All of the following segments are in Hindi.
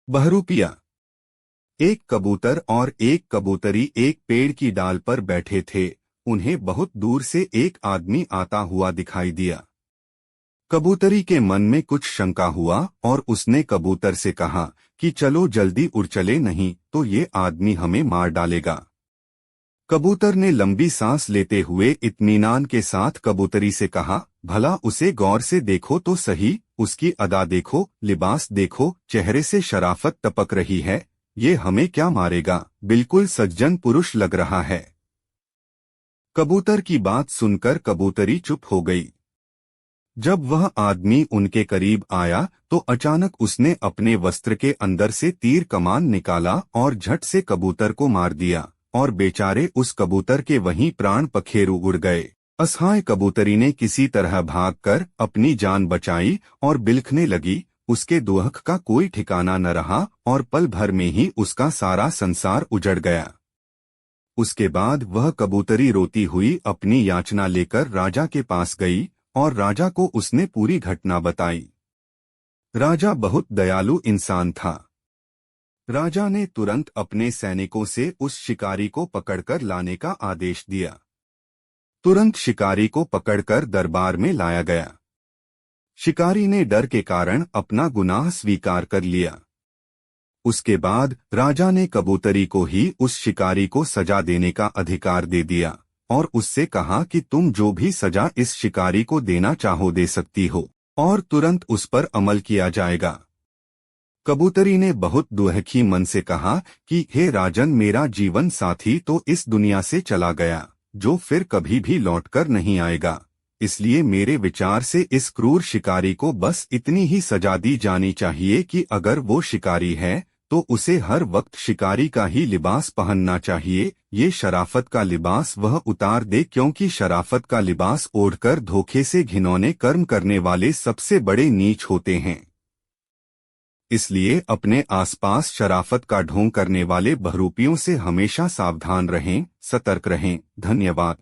बहरूपिया। एक कबूतर और एक कबूतरी एक पेड़ की डाल पर बैठे थे। उन्हें बहुत दूर से एक आदमी आता हुआ दिखाई दिया। कबूतरी के मन में कुछ शंका हुआ और उसने कबूतर से कहा कि चलो जल्दी उड़ चले, नहीं तो ये आदमी हमें मार डालेगा। कबूतर ने लंबी सांस लेते हुए इत्मीनान के साथ कबूतरी से कहा, भला उसे गौर से देखो तो सही, उसकी अदा देखो, लिबास देखो, चेहरे से शराफत टपक रही है। ये हमें क्या मारेगा, बिल्कुल सज्जन पुरुष लग रहा है। कबूतर की बात सुनकर कबूतरी चुप हो गई। जब वह आदमी उनके करीब आया तो अचानक उसने अपने वस्त्र के अंदर से तीर कमान निकाला और झट से कबूतर को मार दिया और बेचारे उस कबूतर के वहीं प्राण पखेरु उड़ गए। असहाय कबूतरी ने किसी तरह भागकर अपनी जान बचाई और बिलखने लगी। उसके दुख का कोई ठिकाना न रहा और पल भर में ही उसका सारा संसार उजड़ गया। उसके बाद वह कबूतरी रोती हुई अपनी याचना लेकर राजा के पास गई और राजा को उसने पूरी घटना बताई। राजा बहुत दयालु इंसान था। राजा ने तुरंत अपने सैनिकों से उस शिकारी को पकड़कर लाने का आदेश दिया। तुरंत शिकारी को पकड़कर दरबार में लाया गया। शिकारी ने डर के कारण अपना गुनाह स्वीकार कर लिया। उसके बाद राजा ने कबूतरी को ही उस शिकारी को सजा देने का अधिकार दे दिया और उससे कहा कि तुम जो भी सजा इस शिकारी को देना चाहो दे सकती हो और तुरंत उस पर अमल किया जाएगा। कबूतरी ने बहुत दुखी मन से कहा कि हे राजन, मेरा जीवन साथी तो इस दुनिया से चला गया, जो फिर कभी भी लौटकर नहीं आएगा। इसलिए मेरे विचार से इस क्रूर शिकारी को बस इतनी ही सजा दी जानी चाहिए कि अगर वो शिकारी है तो उसे हर वक्त शिकारी का ही लिबास पहनना चाहिए। ये शराफत का लिबास वह उतार दे, क्योंकि शराफत का लिबास ओढ़कर धोखे से घिनौने कर्म करने वाले सबसे बड़े नीच होते हैं। इसलिए अपने आसपास शराफत का ढोंग करने वाले बहरूपियों से हमेशा सावधान रहें, सतर्क रहें। धन्यवाद।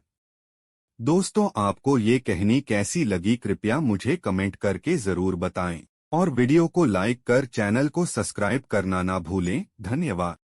दोस्तों, आपको ये कहानी कैसी लगी कृपया मुझे कमेंट करके जरूर बताएं और वीडियो को लाइक कर चैनल को सब्सक्राइब करना ना भूलें। धन्यवाद।